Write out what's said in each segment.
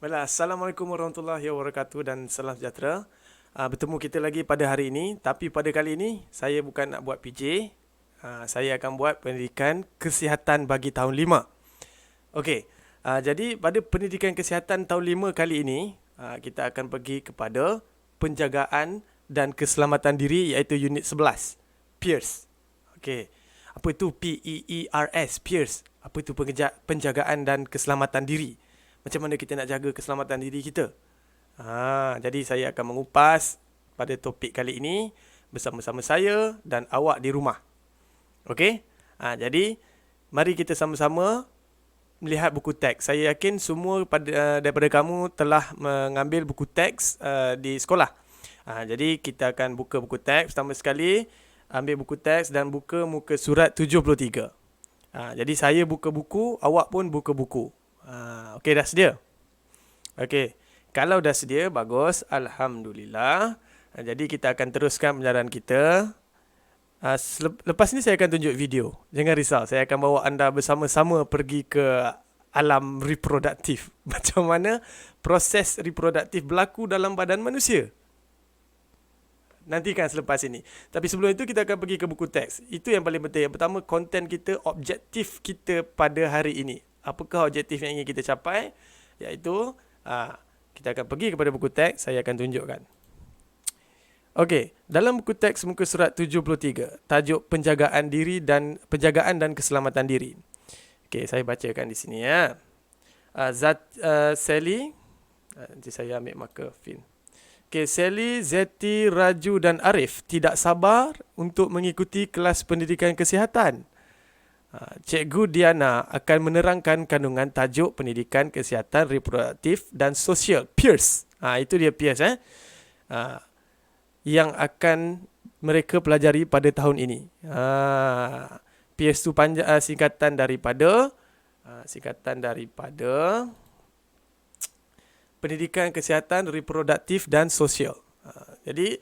Baiklah, Assalamualaikum warahmatullahi wabarakatuh dan salam sejahtera. Bertemu kita lagi pada hari ini, tapi pada kali ini saya bukan nak buat PJ. Saya akan buat pendidikan kesihatan bagi tahun 5. Okey, jadi pada pendidikan kesihatan tahun 5 kali ini, kita akan pergi kepada penjagaan dan keselamatan diri iaitu unit 11, PEERS. Okey, apa itu PEERS, PEERS? Apa itu penjagaan dan keselamatan diri? Macam mana kita nak jaga keselamatan diri kita? Jadi saya akan mengupas pada topik kali ini bersama-sama saya dan awak di rumah. Okey? Jadi mari kita sama-sama melihat buku teks. Saya yakin semua daripada kamu telah mengambil buku teks di sekolah. Jadi kita akan buka buku teks. Pertama sekali, ambil buku teks dan buka muka surat 73. Jadi saya buka buku, awak pun buka buku. Okey, dah sedia? Okey. Kalau dah sedia, bagus. Alhamdulillah. Jadi kita akan teruskan penjarahan kita. Lepas ni saya akan tunjuk video. Jangan risau, saya akan bawa anda bersama-sama pergi ke alam reproduktif. Macam mana proses reproduktif berlaku dalam badan manusia. Nantikan selepas ini. Tapi sebelum itu kita akan pergi ke buku teks. Itu yang paling penting. Yang pertama, konten kita, objektif kita pada hari ini. Apakah objektif yang ingin kita capai? Iaitu, kita akan pergi kepada buku teks. Saya akan tunjukkan. Okey, dalam buku teks muka surat 73, tajuk penjagaan dan keselamatan diri. Okey, saya bacakan di sini ya. Sally, nanti saya ambil marker pen. Okay, Sally, Zeti, Raju dan Arif tidak sabar untuk mengikuti kelas pendidikan kesihatan. Cikgu Diana akan menerangkan kandungan tajuk pendidikan kesihatan reproduktif dan sosial, PEERS. Itu dia PEERS yang akan mereka pelajari pada tahun ini. PEERS itu singkatan daripada pendidikan kesihatan reproduktif dan sosial. Jadi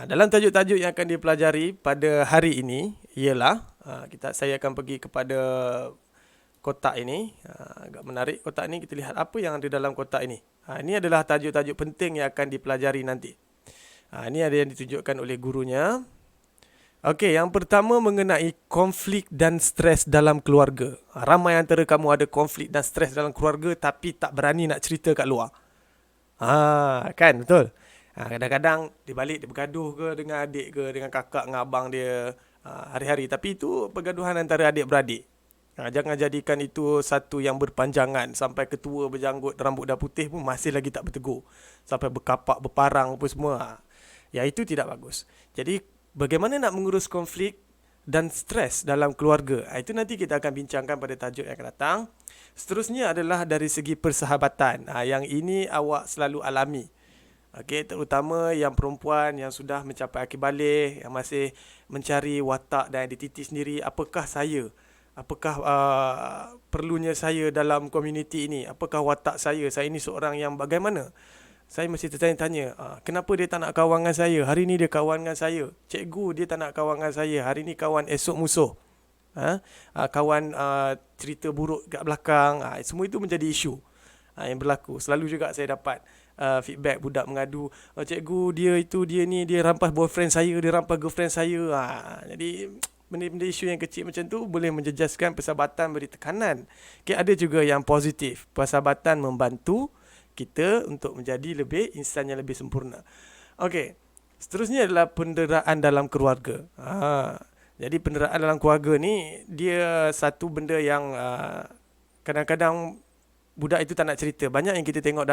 dalam tajuk-tajuk yang akan dipelajari pada hari ini ialah saya akan pergi kepada kotak ini. Agak menarik kotak ini, kita lihat apa yang ada dalam kotak ini. Ini adalah tajuk-tajuk penting yang akan dipelajari nanti. Ini ada yang ditunjukkan oleh gurunya. Okey, yang pertama mengenai konflik dan stres dalam keluarga. Ramai antara kamu ada konflik dan stres dalam keluarga tapi tak berani nak cerita kat luar. Kan, betul? Kadang-kadang dia balik, dia bergaduh ke dengan adik ke, dengan kakak, dengan abang dia hari-hari. Tapi itu pergaduhan antara adik-beradik. Jangan jadikan itu satu yang berpanjangan. Sampai ketua berjanggut, rambut dah putih pun masih lagi tak bertegur. Sampai berkapak, berparang apa semua. Ya, itu tidak bagus. Jadi, bagaimana nak mengurus konflik dan stres dalam keluarga? Itu nanti kita akan bincangkan pada tajuk yang akan datang. Seterusnya adalah dari segi persahabatan. Yang ini awak selalu alami. Okey, terutama yang perempuan yang sudah mencapai akhir balik, yang masih mencari watak dan identiti sendiri. Apakah saya? Apakah perlunya saya dalam komuniti ini? Apakah watak saya? Saya ini seorang yang bagaimana? Saya mesti tertanya-tanya, kenapa dia tak nak kawan dengan saya? Hari ni dia kawan dengan saya. Cikgu dia tak nak kawan dengan saya. Hari ni kawan, esok musuh. Kawan cerita buruk kat belakang. Semua itu menjadi isu yang berlaku. Selalu juga saya dapat feedback budak mengadu, cikgu dia ni, dia rampas boyfriend saya, dia rampas girlfriend saya. Jadi benda-benda isu yang kecil macam tu boleh menjejaskan persahabatan, beri tekanan. Ada juga yang positif. Persahabatan membantu kita untuk menjadi insan yang lebih sempurna. Okey, seterusnya adalah penderaan dalam keluarga. Jadi penderaan dalam keluarga ni dia satu benda yang kadang-kadang budak itu tak nak cerita. Banyak yang kita tengok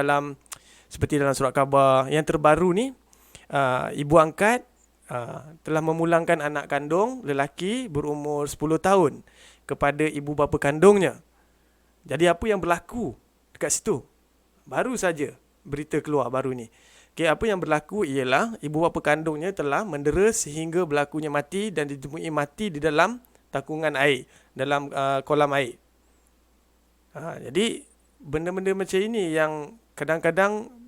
seperti dalam surat khabar. Yang terbaru ni, ibu angkat telah memulangkan anak kandung lelaki berumur 10 tahun kepada ibu bapa kandungnya. Jadi apa yang berlaku dekat situ? Baru saja berita keluar baru ni. Apa yang berlaku ialah ibu bapa kandungnya telah mendera sehingga berlakunya mati dan ditemui mati di dalam takungan air, dalam kolam air. Jadi benda-benda macam ini yang kadang-kadang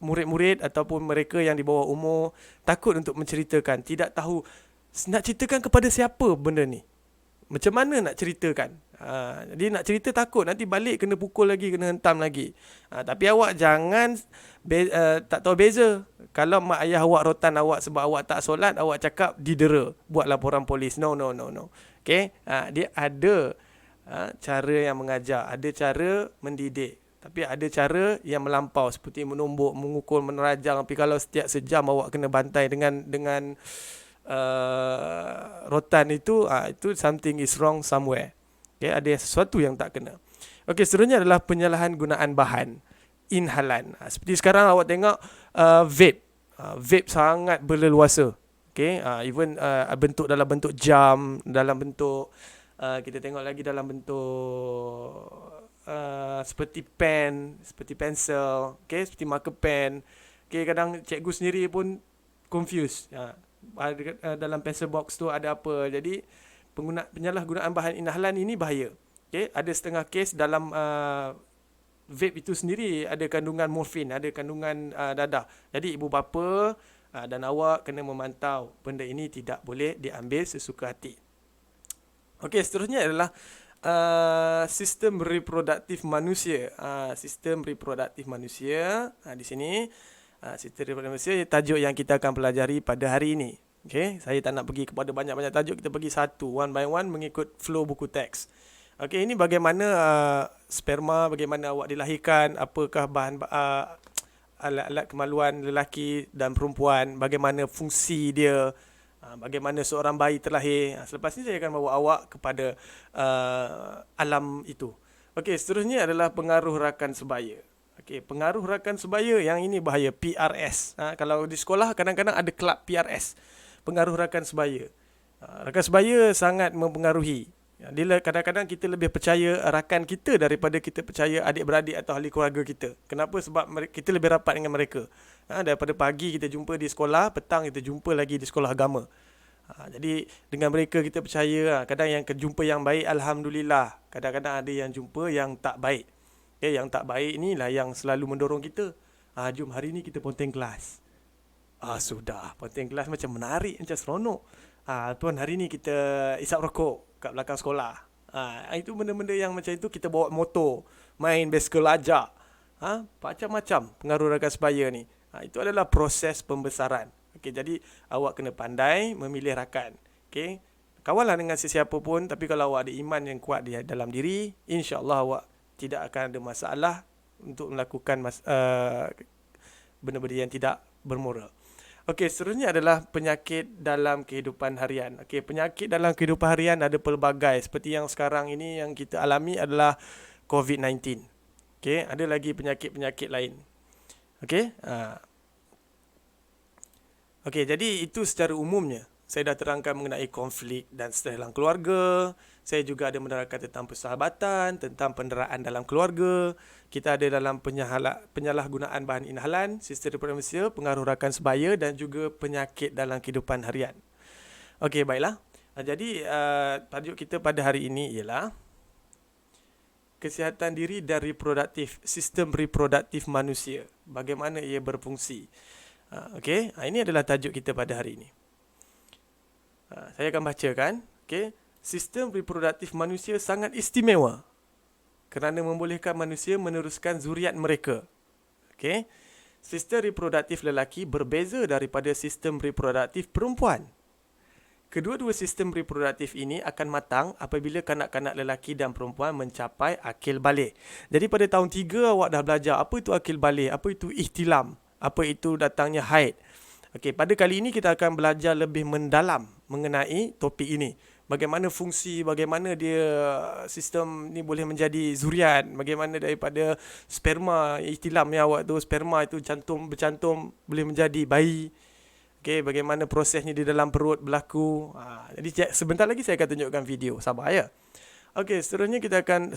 murid-murid ataupun mereka yang di bawah umur takut untuk menceritakan, tidak tahu nak ceritakan kepada siapa benda ni. Macam mana nak ceritakan? Jadi nak cerita takut nanti balik kena pukul lagi, kena hentam lagi. Tapi awak jangan tak tahu beza. Kalau mak ayah awak rotan awak sebab awak tak solat, awak cakap didera, buat laporan polis. No. Okay? Dia ada cara yang mengajar, ada cara mendidik. Tapi ada cara yang melampau seperti menumbuk, memukul, menerajang. Tapi kalau setiap sejam awak kena bantai dengan rotan itu something is wrong somewhere. Okay, ada sesuatu yang tak kena. Okay, seterusnya adalah penyalahan gunaan bahan inhalan. Seperti sekarang awak tengok vape. Vape sangat berleluasa. Okay, even bentuk dalam bentuk jam, dalam bentuk kita tengok lagi dalam bentuk seperti pen, seperti pensel, okay, seperti marker pen. Okay, kadang cikgu sendiri pun confused. Dalam pencil box tu ada apa. Jadi penyalahgunaan bahan inhalan ini bahaya. Okay, ada setengah kes dalam vape itu sendiri ada kandungan morfin, ada kandungan dadah. Jadi ibu bapa dan awak kena memantau benda ini tidak boleh diambil sesuka hati. Okey, seterusnya adalah sistem reproduktif manusia. Sistem reproduktif manusia di sini. Sistem reproduktif manusia tajuk yang kita akan pelajari pada hari ini. Okey, saya tak nak pergi kepada banyak-banyak tajuk, kita pergi satu one by one mengikut flow buku teks. Okey, ini bagaimana sperma, bagaimana awak dilahirkan, apakah bahan alat-alat kemaluan lelaki dan perempuan, bagaimana fungsi dia, bagaimana seorang bayi terlahir. Selepas ini saya akan bawa awak kepada alam itu. Okey, seterusnya adalah pengaruh rakan sebaya. Okey, pengaruh rakan sebaya yang ini bahaya, PRS. Kalau di sekolah kadang-kadang ada kelab PRS, pengaruh rakan sebaya. Rakan sebaya sangat mempengaruhi. Dia kadang-kadang kita lebih percaya rakan kita daripada kita percaya adik-beradik atau ahli keluarga kita. Kenapa? Sebab kita lebih rapat dengan mereka. Daripada pagi kita jumpa di sekolah, petang kita jumpa lagi di sekolah agama. Jadi dengan mereka kita percaya. Kadang yang jumpa yang baik, alhamdulillah. Kadang-kadang ada yang jumpa yang tak baik. Yang tak baik inilah yang selalu mendorong kita. Jom hari ni kita ponteng kelas. Sudah, ponteng kelas macam menarik, macam seronok. Tuan hari ni kita isap rokok kat belakang sekolah. Itu benda-benda yang macam itu, kita bawa motor, main basikal ajak. Macam-macam pengaruh rakan sebaya ni. Itu adalah proses pembesaran. Okey, jadi awak kena pandai memilih rakan. Okey, kawanlah dengan sesiapa pun, tapi kalau awak ada iman yang kuat di dalam diri, insya-Allah awak tidak akan ada masalah untuk melakukan benda-benda yang tidak bermoral. Okey, seterusnya adalah penyakit dalam kehidupan harian. Okey, penyakit dalam kehidupan harian ada pelbagai. Seperti yang sekarang ini yang kita alami adalah COVID-19. Okey, ada lagi penyakit-penyakit lain. Okey. Okey, jadi itu secara umumnya. Saya dah terangkan mengenai konflik dan stres dalam keluarga. Saya juga ada menerangkan tentang persahabatan, tentang penderaan dalam keluarga. Kita ada dalam penyalahgunaan bahan inhalan, sistem reproduktif manusia, pengaruh rakan sebaya dan juga penyakit dalam kehidupan harian. Okey, baiklah. Jadi tajuk kita pada hari ini ialah kesihatan diri dan reproduktif, sistem reproduktif manusia. Bagaimana ia berfungsi. Okey, ini adalah tajuk kita pada hari ini. Saya akan bacakan. Okey, sistem reproduktif manusia sangat istimewa kerana membolehkan manusia meneruskan zuriat mereka. Okey, sistem reproduktif lelaki berbeza daripada sistem reproduktif perempuan. Kedua-dua sistem reproduktif ini akan matang apabila kanak-kanak lelaki dan perempuan mencapai akil balik. Jadi pada tahun 3 awak dah belajar apa itu akil balik, apa itu ihtilam, apa itu datangnya haid. Okey, pada kali ini kita akan belajar lebih mendalam mengenai topik ini. Bagaimana fungsi, bagaimana dia sistem ni boleh menjadi zuriat, bagaimana daripada sperma, ihtilam yang awak tu, sperma itu bercantum boleh menjadi bayi. Okey, bagaimana prosesnya di dalam perut berlaku. Jadi sebentar lagi saya akan tunjukkan video. Sabar ya. Okey, seterusnya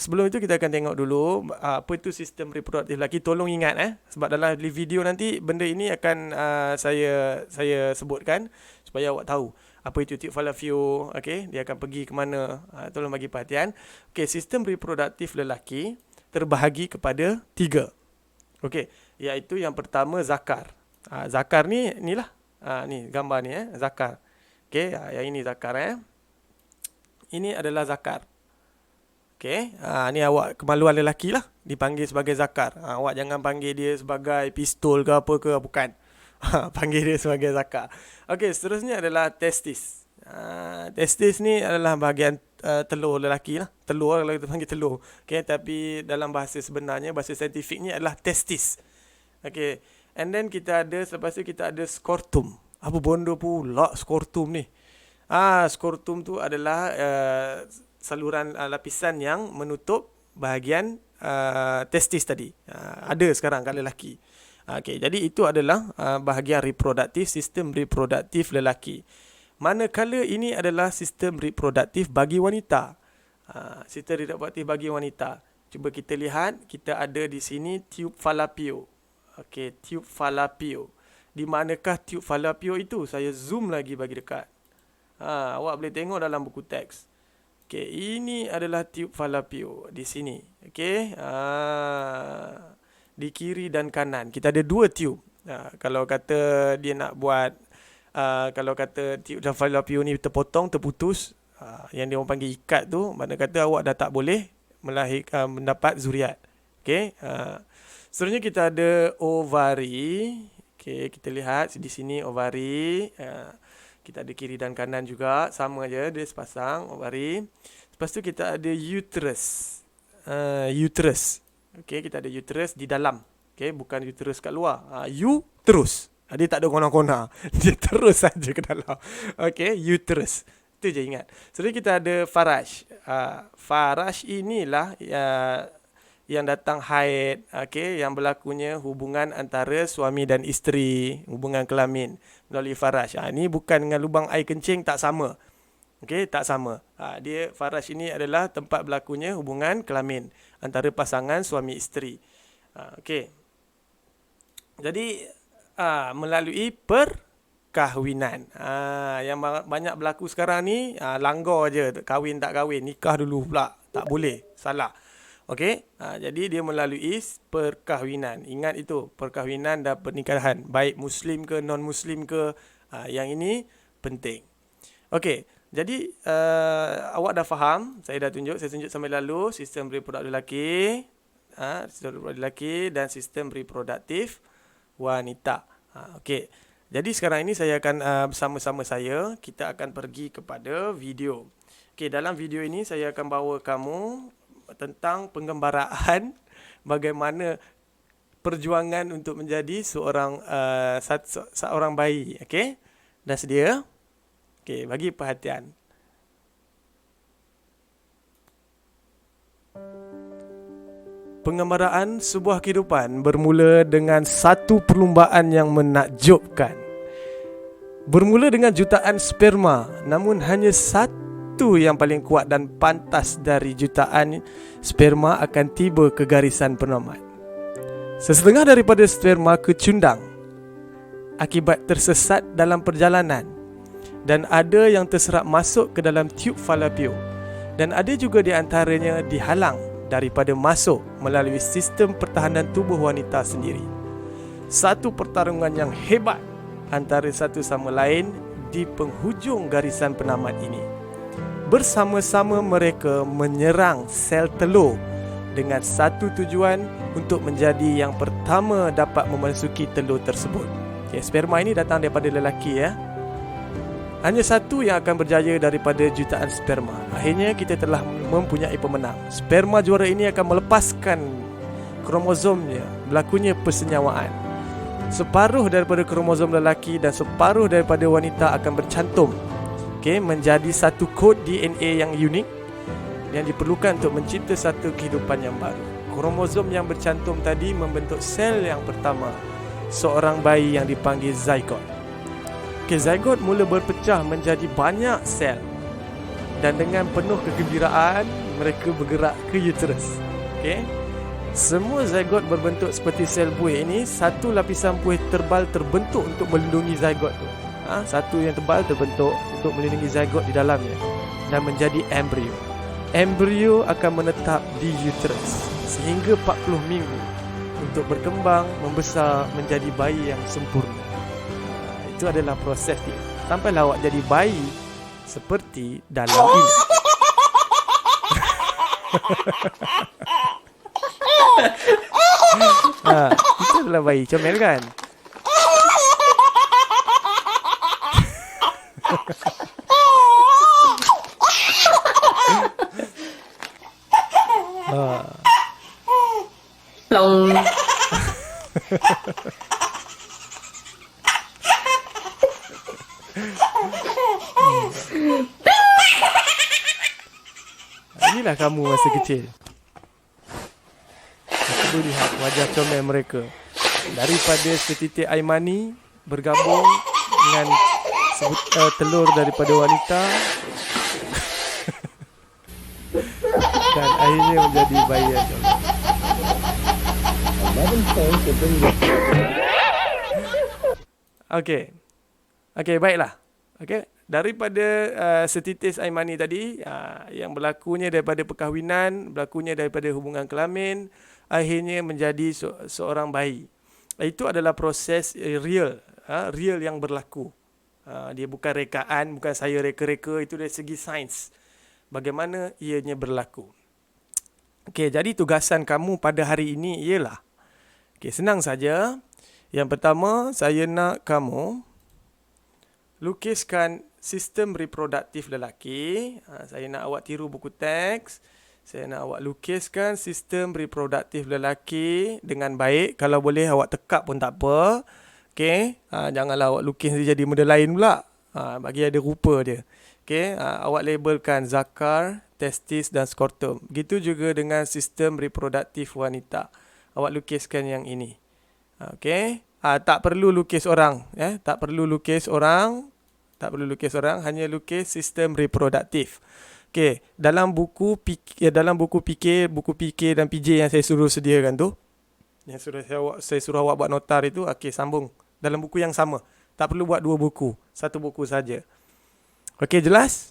sebelum itu kita akan tengok dulu apa itu sistem reproduktif lelaki. Tolong ingat sebab dalam video nanti benda ini akan saya sebutkan supaya awak tahu apa itu tube fallopian. Okey, dia akan pergi ke mana. Tolong bagi perhatian. Okey, sistem reproduktif lelaki terbahagi kepada 3. Okey, iaitu yang pertama zakar. Zakar ni inilah. Ni gambar ni zakar. Okey, yang ini zakar ini adalah zakar. Okey, ni awak kemaluan lelaki lah, dipanggil sebagai zakar. Awak jangan panggil dia sebagai pistol ke apa ke, bukan. Panggil dia sebagai zakar. Okey, seterusnya adalah testis. Testis ni adalah bahagian telur lelaki lah. Telur kalau kita panggil telur. Okey, tapi dalam bahasa sebenarnya, bahasa saintifiknya adalah testis. Okey, and then kita ada, selepas tu kita ada skortum. Apa bondo pula skortum ni? Skortum tu adalah saluran lapisan yang menutup bahagian testis tadi. Ada sekarang kat lelaki. Okey, jadi itu adalah bahagian reproduktif, sistem reproduktif lelaki. Manakala ini adalah sistem reproduktif bagi wanita. Sistem reproduktif bagi wanita. Cuba kita lihat, kita ada di sini tube falapio. Okey, tube falapio. Di manakah tube falapio itu? Saya zoom lagi bagi dekat. Awak boleh tengok dalam buku teks. Okey, ini adalah tube falapio di sini. Okey, di kiri dan kanan kita ada dua tube. Kalau kata dia nak buat, kalau kata tube falapio ni terpotong, terputus, yang dia orang panggil ikat tu, makna kata awak dah tak boleh mendapat zuriat. Okey, seterusnya kita ada ovari. Okey, kita lihat di sini ovari. Kita ada kiri dan kanan juga, sama aja, dia sepasang ovari. Lepas tu kita ada uterus. Uterus. Okey, kita ada uterus di dalam. Okey, bukan uterus kat luar. Uterus. Dia tak ada kona-kona. Dia terus saja ke dalam. Okey, uterus. Itu je ingat. Seterusnya kita ada faraj. Faraj inilah yang datang haid, yang berlakunya hubungan antara suami dan isteri, hubungan kelamin melalui faraj. Ini bukan dengan lubang air kencing, tak sama. Okey, tak sama. Dia faraj ini adalah tempat berlakunya hubungan kelamin antara pasangan suami isteri. Okey. Jadi melalui perkahwinan. Yang banyak berlaku sekarang ni, langgar je, kahwin tak kahwin, nikah dulu pula, tak boleh, salah. Okey, jadi dia melalui perkahwinan. Ingat itu, perkahwinan dan pernikahan, baik Muslim ke non-Muslim ke, yang ini penting. Okey, jadi awak dah faham, saya tunjuk sampai lalu sistem reproduktif lelaki, sistem reproduktif lelaki dan sistem reproduktif wanita. Okey, jadi sekarang ini saya akan bersama-sama saya, kita akan pergi kepada video. Okey, dalam video ini saya akan bawa kamu tentang penggambaraan bagaimana perjuangan untuk menjadi seorang bayi. Okey, dah sedia? Okey, bagi perhatian. Penggambaraan sebuah kehidupan bermula dengan satu perlumbaan yang menakjubkan. Bermula dengan jutaan sperma, namun hanya satu yang paling kuat dan pantas dari jutaan sperma akan tiba ke garisan penamat. Sesetengah daripada sperma kecundang akibat tersesat dalam perjalanan, dan ada yang terserap masuk ke dalam tube falapio, dan ada juga di antaranya dihalang daripada masuk melalui sistem pertahanan tubuh wanita sendiri. Satu pertarungan yang hebat antara satu sama lain di penghujung garisan penamat ini. Bersama-sama mereka menyerang sel telur dengan satu tujuan, untuk menjadi yang pertama dapat memasuki telur tersebut. Okay, sperma ini datang daripada lelaki ya. Hanya satu yang akan berjaya daripada jutaan sperma. Akhirnya kita telah mempunyai pemenang. Sperma juara ini akan melepaskan kromosomnya, berlakunya persenyawaan. Separuh daripada kromosom lelaki dan separuh daripada wanita akan bercantum, menjadi satu kod DNA yang unik yang diperlukan untuk mencipta satu kehidupan yang baru. Kromosom yang bercantum tadi membentuk sel yang pertama, seorang bayi yang dipanggil zygote. Zygote mula berpecah menjadi banyak sel, dan dengan penuh kegembiraan mereka bergerak ke uterus. Semua zygote berbentuk seperti sel buih ini. Satu lapisan buih tebal terbentuk untuk melindungi zygote tu. Satu yang tebal terbentuk untuk melindungi zygote di dalamnya dan menjadi embrio. Embrio akan menetap di uterus sehingga 40 minggu untuk berkembang, membesar menjadi bayi yang sempurna. Itu adalah proses dia sampailah awak jadi bayi seperti dalam ini. Itu adalah bayi comel kan? Ha. Long. Inilah kamu masa kecil. Cuba lihat wajah comel mereka. Daripada setitik air mani bergabung dengan telur daripada wanita dan akhirnya menjadi bayi yang comel. Okey. Okey, baiklah. Okey, daripada setitis air mani tadi yang berlakunya daripada perkahwinan, berlakunya daripada hubungan kelamin, akhirnya menjadi seorang bayi. Itu adalah proses real, real yang berlaku. Dia bukan rekaan, bukan saya reka-reka, itu dari segi sains. Bagaimana ianya berlaku. Okey, jadi tugasan kamu pada hari ini ialah, okey, senang saja. Yang pertama, saya nak kamu lukiskan sistem reproduktif lelaki. Saya nak awak tiru buku teks. Saya nak awak lukiskan sistem reproduktif lelaki dengan baik. Kalau boleh awak tekap pun tak apa. Okay? Janganlah awak lukis dia jadi benda lain pula. Bagi ada rupa dia. Okay? Awak labelkan zakar, testis dan skrotum. Begitu juga dengan sistem reproduktif wanita. Awak lukiskan yang ini. Okay? Tak perlu lukis orang. Tak perlu lukis orang. Tak perlu lukis orang. Hanya lukis sistem reproduktif. Okay, dalam buku PK dan PJ yang saya suruh sediakan tu, yang saya suruh awak buat notar itu, okay, sambung dalam buku yang sama. Tak perlu buat dua buku, satu buku saja. Okay, jelas?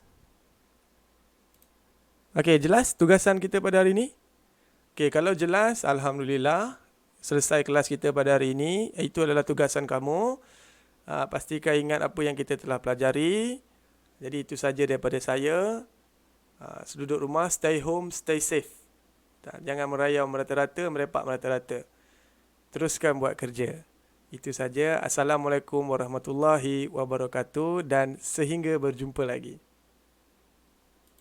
Okay, jelas tugasan kita pada hari ini? Okay, kalau jelas, alhamdulillah, selesai kelas kita pada hari ini. Itu adalah tugasan kamu. Pastikan ingat apa yang kita telah pelajari. Jadi itu saja daripada saya. Seduduk rumah, stay home, stay safe. Jangan merayau merata-rata, merepak merata-rata. Teruskan buat kerja. Itu saja. Assalamualaikum warahmatullahi wabarakatuh dan sehingga berjumpa lagi.